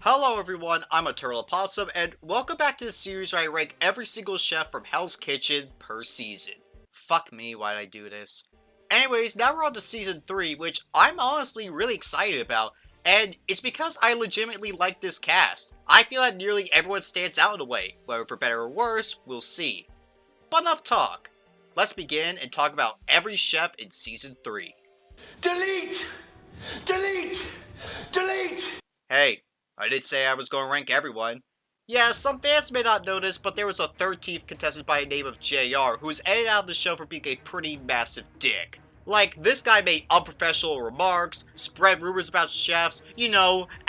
Hello everyone, I'm EternalOpossum, and welcome back to the series where I rank every single chef from Hell's Kitchen per season. Fuck me, why'd I do this? Anyways, now we're on to season 3, which I'm honestly really excited about, and it's because I legitimately like this cast. I feel that nearly everyone stands out in a way, whether for better or worse, we'll see. But enough talk. Let's begin and talk about every chef in season 3. Delete! Delete! Delete! Hey, I did say I was going to rank everyone. Yeah, some fans may not notice, but there was a 13th contestant by the name of JR who was edited out of the show for being a pretty massive dick. Like, this guy made unprofessional remarks, spread rumors about chefs,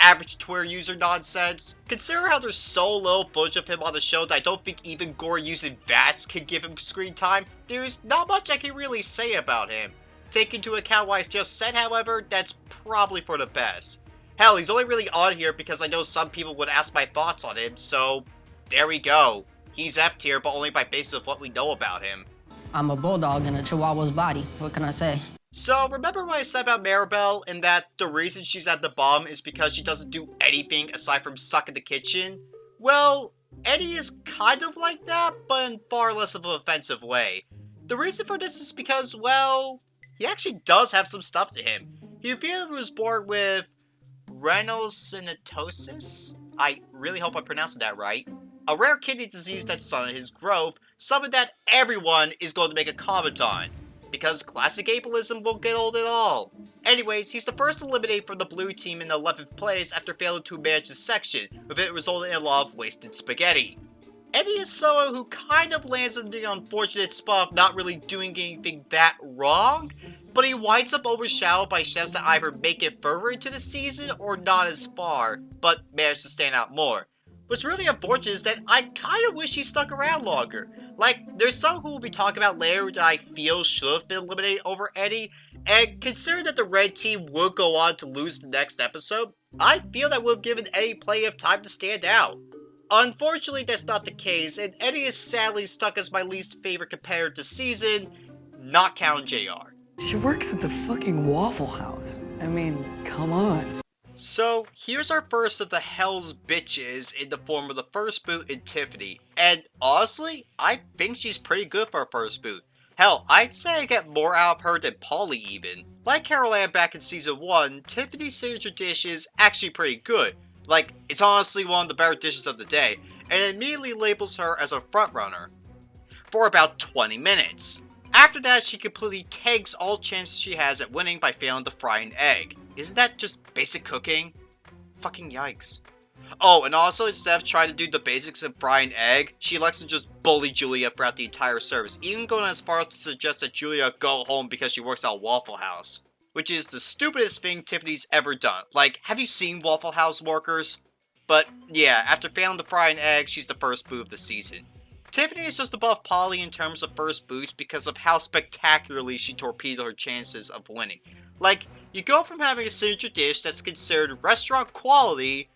average Twitter user nonsense. Consider how there's so little footage of him on the show that I don't think even Gore using VATS can give him screen time. There's not much I can really say about him. Take into account what I just said, however, that's probably for the best. Hell, he's only really on here because I know some people would ask my thoughts on him, so there we go. He's F tier, but only by basis of what we know about him. I'm a bulldog in a chihuahua's body. What can I say? So, remember what I said about Maribel, and that the reason she's at the bottom is because she doesn't do anything aside from suck in the kitchen? Well, Eddie is kind of like that, but in far less of an offensive way. The reason for this is because, well, he actually does have some stuff to him. He was born with rhinosinusosis? I really hope I'm pronouncing that right. A rare kidney disease that's on his growth, something that everyone is going to make a comment on. Because classic ableism won't get old at all. Anyways, he's the first eliminated from the blue team in the 11th place after failing to manage his section, with it resulting in a lot of wasted spaghetti. Eddie is someone who kind of lands in the unfortunate spot of not really doing anything that wrong, but he winds up overshadowed by chefs that either make it further into the season or not as far, but manage to stand out more. What's really unfortunate is that I kind of wish he stuck around longer. Like, there's some who we'll be talking about later that I feel should have been eliminated over Eddie, and considering that the red team would go on to lose the next episode, I feel that would have given Eddie plenty of time to stand out. Unfortunately, that's not the case, and Eddie is sadly stuck as my least favorite competitor this season, not counting JR. She works at the fucking Waffle House. I mean, come on. So, here's our first of the Hell's Bitches in the form of the first boot in Tiffany. And honestly, I think she's pretty good for a first boot. Hell, I'd say I get more out of her than Polly even. Like Carol Ann back in season 1, Tiffany's signature dish is actually pretty good. Like, it's honestly one of the better dishes of the day, and it immediately labels her as a frontrunner. For about 20 minutes. After that, she completely tanks all chances she has at winning by failing to fry an egg. Isn't that just basic cooking? Fucking yikes. Oh, and also, instead of trying to do the basics and fry an egg, she likes to just bully Julia throughout the entire service, even going as far as to suggest that Julia go home because she works at Waffle House. Which is the stupidest thing Tiffany's ever done. Like, have you seen Waffle House workers? But yeah, after failing to fry an egg, she's the first boo of the season. Tiffany is just above Polly in terms of first boots because of how spectacularly she torpedoed her chances of winning. Like, you go from having a signature dish that's considered restaurant quality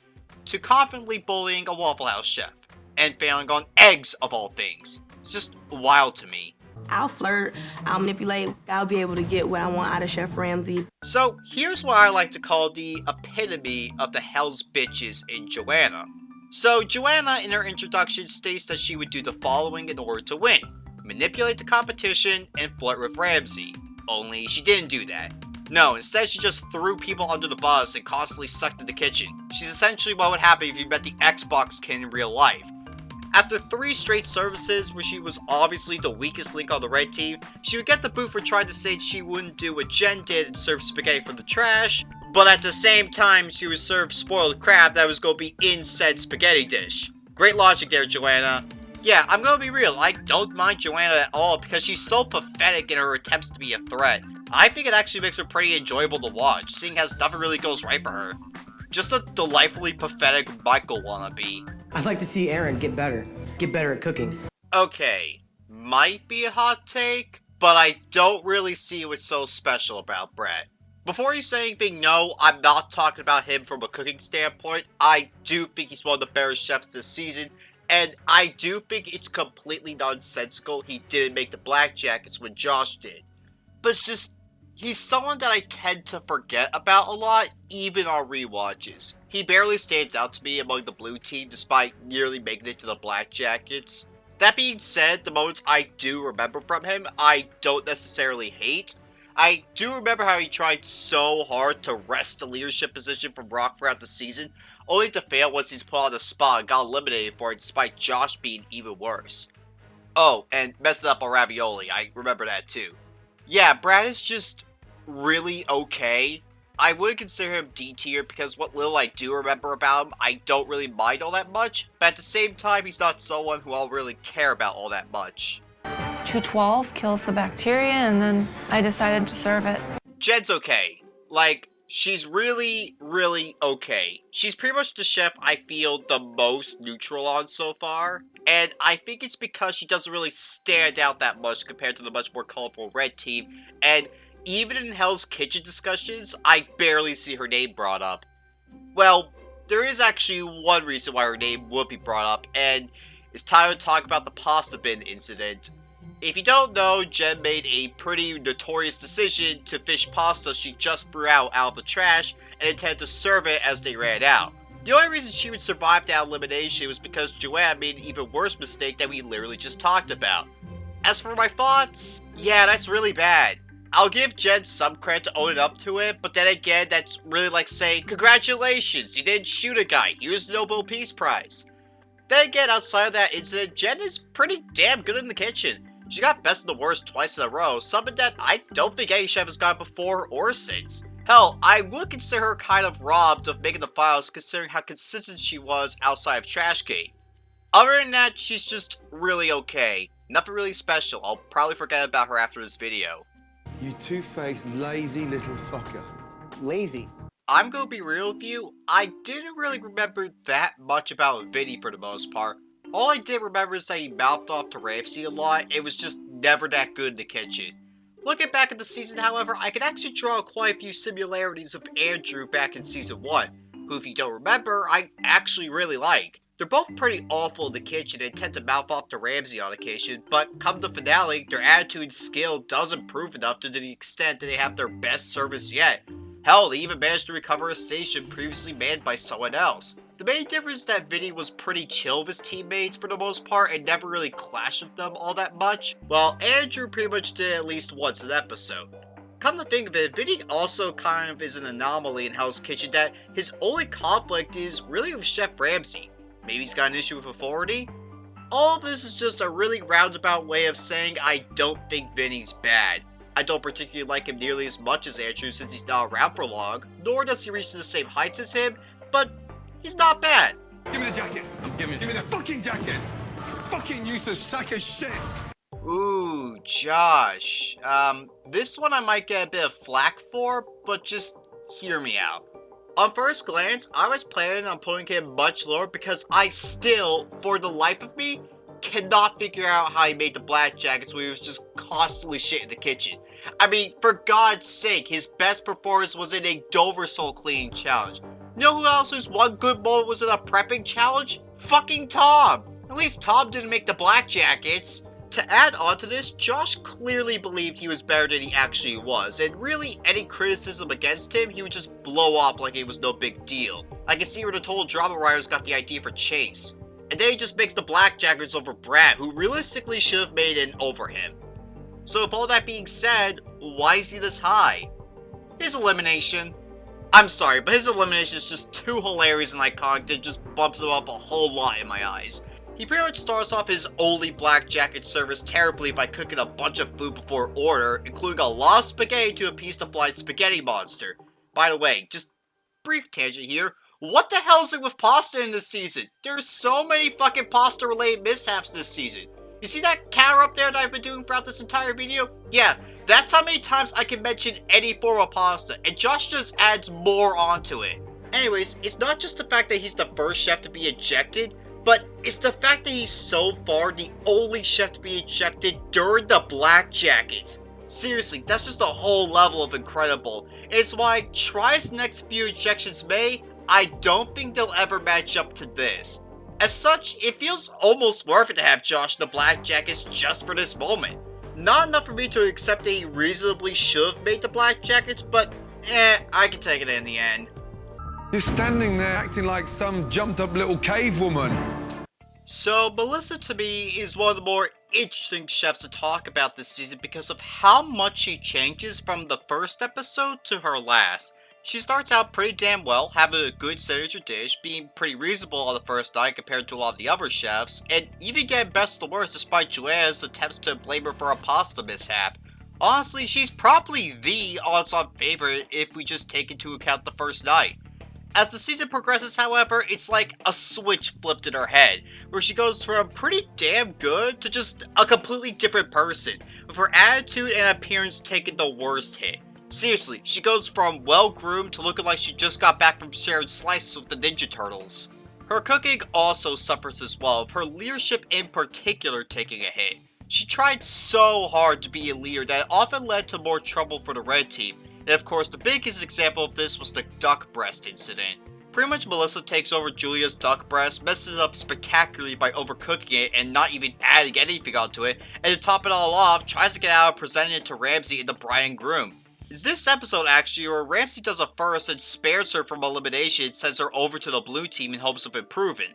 to confidently bullying a Waffle House chef, and failing on eggs of all things. It's just wild to me. I'll flirt, I'll manipulate, I'll be able to get what I want out of Chef Ramsay. So, here's what I like to call the epitome of the Hell's Bitches in Joanna. So, Joanna in her introduction states that she would do the following in order to win. Manipulate the competition and flirt with Ramsay. Only she didn't do that. No, instead she just threw people under the bus and constantly sucked in the kitchen. She's essentially what would happen if you met the Xbox kid in real life. After 3 straight services where she was obviously the weakest link on the red team, she would get the boot for trying to say she wouldn't do what Jen did and serve spaghetti from the trash, but at the same time she would serve spoiled crab that was going to be in said spaghetti dish. Great logic there, Joanna. Yeah, I'm gonna be real, I don't mind Joanna at all because she's so pathetic in her attempts to be a threat. I think it actually makes her pretty enjoyable to watch, seeing as nothing really goes right for her. Just a delightfully pathetic Michael wannabe. I'd like to see Aaron get better at cooking. Okay, might be a hot take, but I don't really see what's so special about Brett. Before you say anything, no, I'm not talking about him from a cooking standpoint. I do think he's one of the better chefs this season, and I do think it's completely nonsensical he didn't make the Black Jackets when Josh did. But it's just, He's someone that I tend to forget about a lot, even on rewatches. He barely stands out to me among the blue team despite nearly making it to the Black Jackets. That being said, the moments I do remember from him, I don't necessarily hate. I do remember how he tried so hard to wrest the leadership position from Rock throughout the season, only to fail once he's put on the spot and got eliminated for it despite Josh being even worse. Oh, and messing up on Ravioli, I remember that too. Yeah, Brad is just really okay. I wouldn't consider him D tier because what little I do remember about him, I don't really mind all that much, but at the same time, he's not someone who I'll really care about all that much. 212 kills the bacteria, and then I decided to serve it. Jed's okay. Like, she's really, really okay. She's pretty much the chef I feel the most neutral on so far, and I think it's because she doesn't really stand out that much compared to the much more colorful red team, and even in Hell's Kitchen discussions, I barely see her name brought up. Well, there is actually one reason why her name would be brought up, and it's time to talk about the pasta bin incident. If you don't know, Jen made a pretty notorious decision to fish pasta she just threw out of the trash and intended to serve it as they ran out. The only reason she would survive that elimination was because Joanna made an even worse mistake that we literally just talked about. As for my thoughts, yeah, that's really bad. I'll give Jen some credit to owning up to it, but then again, that's really like saying, congratulations, you didn't shoot a guy, here's the Nobel Peace Prize. Then again, outside of that incident, Jen is pretty damn good in the kitchen. She got best of the worst twice in a row, something that I don't think any chef has got before or since. Hell, I would consider her kind of robbed of making the finals considering how consistent she was outside of Trashgate. Other than that, she's just really okay. Nothing really special. I'll probably forget about her after this video. You two-faced, lazy little fucker. Lazy. I'm gonna be real with you, I didn't really remember that much about Vinnie for the most part. All I did remember is that he mouthed off to Ramsey a lot, it was just never that good in the kitchen. Looking back at the season, however, I can actually draw quite a few similarities with Andrew back in Season 1, who if you don't remember, I actually really like. They're both pretty awful in the kitchen and tend to mouth off to Ramsey on occasion, but come the finale, their attitude and skill does improve enough to the extent that they have their best service yet. Hell, they even managed to recover a station previously manned by someone else. The main difference is that Vinnie was pretty chill with his teammates for the most part and never really clashed with them all that much, while Andrew pretty much did at least once an episode. Come to think of it, Vinnie also kind of is an anomaly in Hell's Kitchen that his only conflict is really with Chef Ramsey. Maybe he's got an issue with authority? All of this is just a really roundabout way of saying I don't think Vinnie's bad. I don't particularly like him nearly as much as Andrew since he's not around for long, nor does he reach to the same heights as him, but he's not bad. Give me the jacket. Give me the fucking jacket. Fucking useless sack of shit. Ooh, Josh. This one I might get a bit of flack for, but just hear me out. On first glance, I was planning on putting him much lower because I still, for the life of me, cannot figure out how he made the Black Jackets when he was just constantly shit in the kitchen. I mean, for God's sake, his best performance was in a Dover soul cleaning challenge. You know who else whose one good moment was in a prepping challenge? Fucking Tom! At least Tom didn't make the Black Jackets. To add on to this, Josh clearly believed he was better than he actually was, and really any criticism against him, he would just blow off like it was no big deal. I can see where the total drama writers got the idea for Chase. And then he just makes the Black Jackets over Brad, who realistically should have made it over him. So with all that being said, why is he this high? His elimination. I'm sorry, but his elimination is just too hilarious and iconic that it just bumps him up a whole lot in my eyes. He pretty much starts off his only Black Jacket service terribly by cooking a bunch of food before order, including a lot of spaghetti to appease the flying spaghetti monster. By the way, just brief tangent here, what the hell is it with pasta in this season? There's so many fucking pasta related mishaps this season. You see that counter up there that I've been doing throughout this entire video? Yeah, that's how many times I can mention any form of pasta, and Josh just adds more onto it. Anyways, it's not just the fact that he's the first chef to be ejected, but it's the fact that he's so far the only chef to be ejected during the Black Jackets. Seriously, that's just a whole level of incredible. And it's why, try as the next few ejections may, I don't think they'll ever match up to this. As such, it feels almost worth it to have Josh in the Black Jackets just for this moment. Not enough for me to accept that he reasonably should have made the Black Jackets, but I can take it in the end. You're standing there acting like some jumped up little cave woman. So, Melissa to me is one of the more interesting chefs to talk about this season because of how much she changes from the first episode to her last. She starts out pretty damn well, having a good signature dish, being pretty reasonable on the first night compared to a lot of the other chefs, and even getting best of the worst despite Joanna's attempts to blame her for a pasta mishap. Honestly, she's probably the odds-on favorite if we just take into account the first night. As the season progresses, however, it's like a switch flipped in her head, where she goes from pretty damn good to just a completely different person, with her attitude and appearance taking the worst hit. Seriously, she goes from well-groomed to looking like she just got back from sharing slices with the Ninja Turtles. Her cooking also suffers as well, with her leadership in particular taking a hit. She tried so hard to be a leader that it often led to more trouble for the red team. And of course, the biggest example of this was the duck breast incident. Pretty much Melissa takes over Julia's duck breast, messes it up spectacularly by overcooking it and not even adding anything onto it, and to top it all off, tries to get out of presenting it to Ramsay in the bride and groom. It's this episode actually where Ramsay does a first and spares her from elimination and sends her over to the blue team in hopes of improving.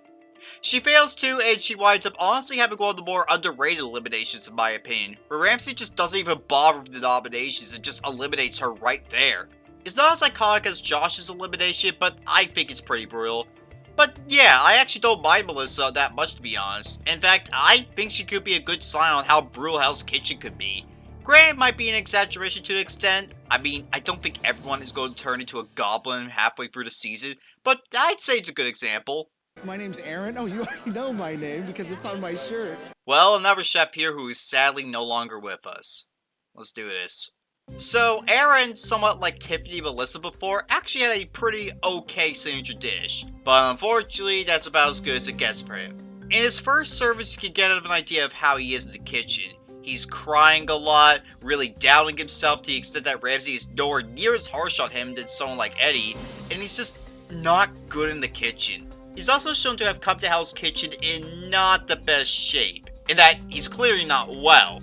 She fails too, and she winds up honestly having one of the more underrated eliminations in my opinion, where Ramsay just doesn't even bother with the nominations and just eliminates her right there. It's not as iconic as Josh's elimination, but I think it's pretty brutal. But yeah, I actually don't mind Melissa that much to be honest. In fact, I think she could be a good sign on how brutal Hell's Kitchen could be. Granted, it might be an exaggeration to an extent. I mean, I don't think everyone is going to turn into a goblin halfway through the season, but I'd say it's a good example. My name's Aaron. Oh, you already know my name because it's on my shirt. Well, another chef here who is sadly no longer with us. Let's do this. So, Aaron, somewhat like Tiffany and Melissa before, actually had a pretty okay signature dish. But unfortunately, that's about as good as it gets for him. In his first service, you can get an idea of how he is in the kitchen. He's crying a lot, really doubting himself to the extent that Ramsay is nowhere near as harsh on him than someone like Eddie, and he's just not good in the kitchen. He's also shown to have come to Hell's Kitchen in not the best shape, in that he's clearly not well.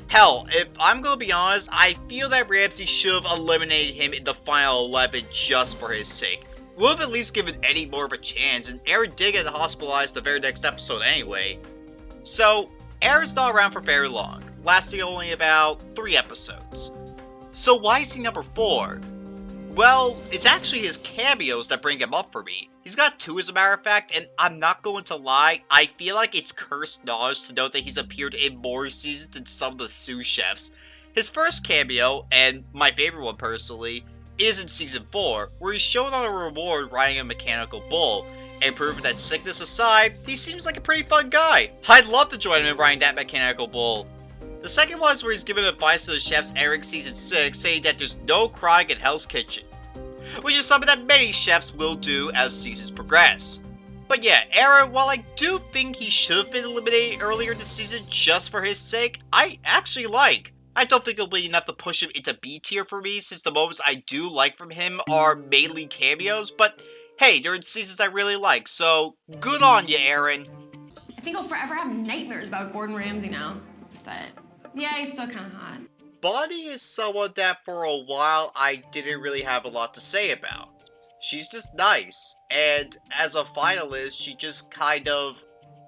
Hell, if I'm gonna be honest, I feel that Ramsay should have eliminated him in the final 11 just for his sake. Would have at least given Eddie more of a chance, and Aaron did get hospitalized the very next episode anyway. So, Aaron's not around for very long, lasting only about 3 episodes. So why is he number 4? Well, it's actually his cameos that bring him up for me. He's got 2 as a matter of fact, and I'm not going to lie, I feel like it's cursed knowledge to note that he's appeared in more seasons than some of the sous chefs. His first cameo, and my favorite one personally, is in season 4, where he's shown on a reward riding a mechanical bull, and proving that sickness aside, he seems like a pretty fun guy. I'd love to join him in riding that mechanical bull. The second one is where he's giving advice to the chefs entering season 6, saying that there's no crying in Hell's Kitchen, which is something that many chefs will do as seasons progress. But yeah, Aaron, while I do think he should have been eliminated earlier this season just for his sake, I actually like. I don't think it'll be enough to push him into B tier for me, since the moments I do like from him are mainly cameos, but hey, they're in seasons I really like, so good on you, Aaron. I think I'll forever have nightmares about Gordon Ramsay now, but yeah, he's still kind of hot. Bonnie is someone that for a while I didn't really have a lot to say about. She's just nice, and as a finalist, she just kind of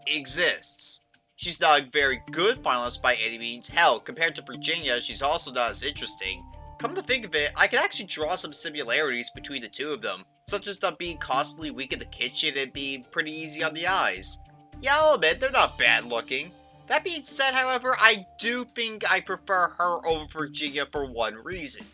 exists. She's not a very good finalist by any means. Hell, compared to Virginia, she's also not as interesting. Come to think of it, I can actually draw some similarities between the two of them, such as them being constantly weak in the kitchen and being pretty easy on the eyes. Yeah, I'll admit, they're not bad looking. That being said, however, I do think I prefer her over Virginia for one reason,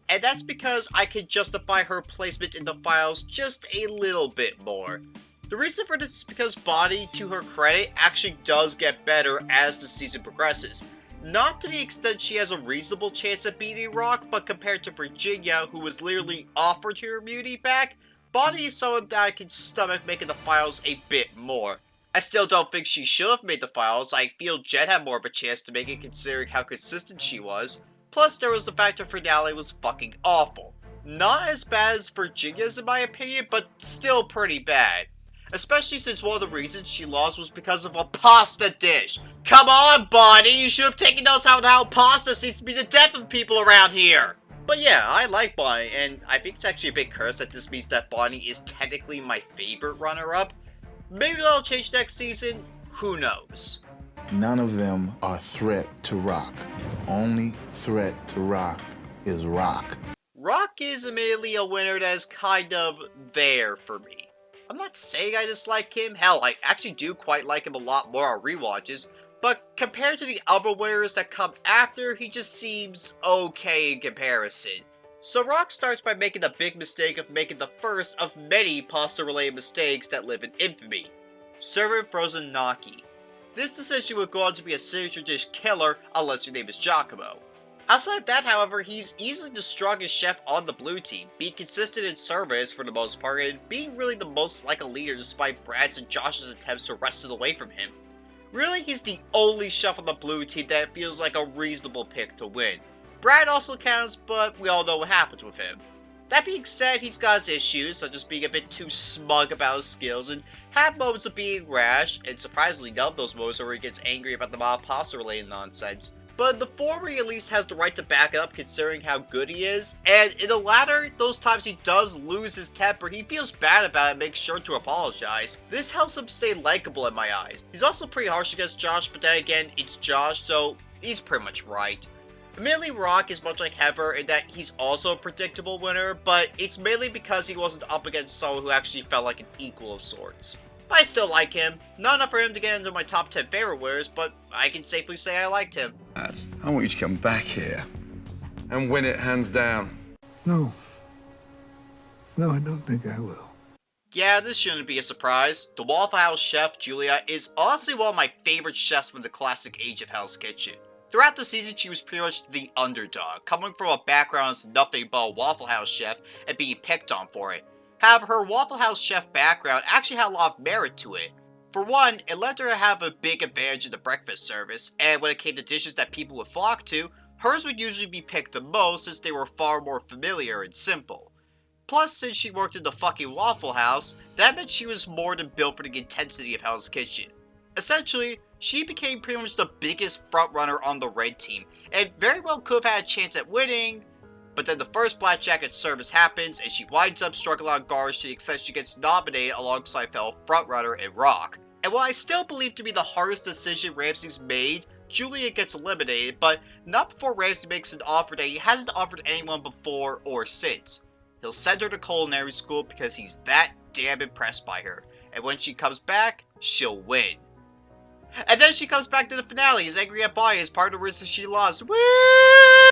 and that's because I can justify her placement in the files just a little bit more. The reason for this is because Bonnie, to her credit, actually does get better as the season progresses. Not to the extent she has a reasonable chance of beating Rock, but compared to Virginia, who was literally offered her immunity back, Bonnie is someone that I can stomach making the files a bit more. I still don't think she should have made the files. I feel Jen had more of a chance to make it considering how consistent she was. Plus, there was the fact her finale was fucking awful. Not as bad as Virginia's in my opinion, but still pretty bad. especially since one of the reasons she lost was because of a pasta dish. Come on, Bonnie, you should have taken notes on how pasta seems to be the death of people around here. But yeah, I like Bonnie, and I think it's actually a big curse that this means that Bonnie is technically my favorite runner-up. Maybe that'll change next season, who knows. None of them are a threat to Rock. Only threat to Rock is Rock. Rock is admittedly a winner that is kind of there for me. I'm not saying I dislike him, hell, I actually do quite like him a lot more on rewatches, but compared to the other winners that come after, he just seems okay in comparison. So Rock starts by making the big mistake of making the first of many pasta-related mistakes that live in infamy. Serving frozen gnocchi. This decision would go on to be a signature dish killer unless your name is Giacomo. Outside of that, however, he's easily the strongest chef on the blue team, being consistent in service for the most part, and being really the most like a leader despite Brad's and Josh's attempts to wrest it away from him. Really, he's the only chef on the blue team that feels like a reasonable pick to win. Brad also counts, but we all know what happens with him. That being said, he's got his issues, such as being a bit too smug about his skills, and have moments of being rash, and surprisingly none of those moments are where he gets angry about the amount of pasta-related nonsense. But in the former, he at least has the right to back it up considering how good he is, and in the latter, those times he does lose his temper, he feels bad about it and makes sure to apologize. This helps him stay likable in my eyes. He's also pretty harsh against Josh, but then again, it's Josh, so he's pretty much right. Admittedly, Rock is much like Heather in that he's also a predictable winner, but it's mainly because he wasn't up against someone who actually felt like an equal of sorts. But I still like him. Not enough for him to get into my top 10 favorite winners, but I can safely say I liked him. I want you to come back here and win it hands down. No. No, I don't think I will. Yeah, this shouldn't be a surprise. The Waffle House chef, Julia, is honestly one of my favorite chefs from the classic age of Hell's Kitchen. Throughout the season, she was pretty much the underdog, coming from a background as nothing but a Waffle House chef and being picked on for it. However, her Waffle House chef background actually had a lot of merit to it. For one, it led her to have a big advantage in the breakfast service, and when it came to dishes that people would flock to, hers would usually be picked the most since they were far more familiar and simple. Plus, since she worked in the fucking Waffle House, that meant she was more than built for the intensity of Hell's Kitchen. Essentially, she became pretty much the biggest frontrunner on the red team, and very well could have had a chance at winning, but then the first Black Jacket service happens, and she winds up struggling on guards to the extent she gets nominated alongside fellow frontrunner and Rock. And what I still believe to be the hardest decision Ramsey's made, Julia gets eliminated, but not before Ramsey makes an offer that he hasn't offered anyone before or since. He'll send her to culinary school because he's that damn impressed by her, and when she comes back, she'll win. And then she comes back to the finale, is angry at Bonnie as part of the reason she lost. Woo!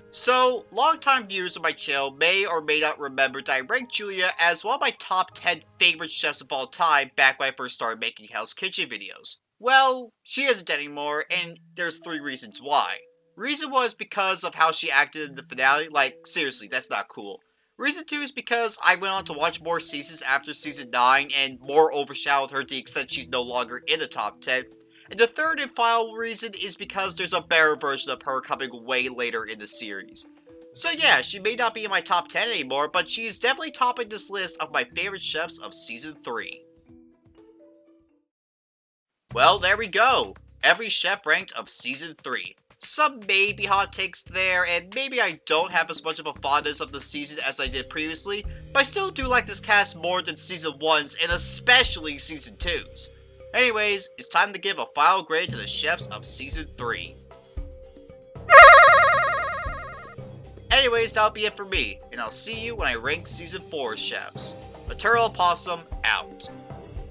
So, longtime viewers of my channel may or may not remember that I ranked Julia as one of my top 10 favorite chefs of all time back when I first started making Hell's Kitchen videos. Well, she isn't anymore, and there's 3 reasons why. Reason 1 is because of how she acted in the finale, like, seriously, that's not cool. Reason 2 is because I went on to watch more seasons after season 9, and more overshadowed her to the extent she's no longer in the top 10. And the third and final reason is because there's a better version of her coming way later in the series. So yeah, she may not be in my top 10 anymore, but she is definitely topping this list of my favorite chefs of season 3. Well, there we go. Every chef ranked of season 3. Some maybe hot takes there, and maybe I don't have as much of a fondness of the season as I did previously, but I still do like this cast more than season 1's and especially season 2's. Anyways, it's time to give a final grade to the chefs of season 3. Anyways, that'll be it for me, and I'll see you when I rank season 4's chefs. EternalOpossum out.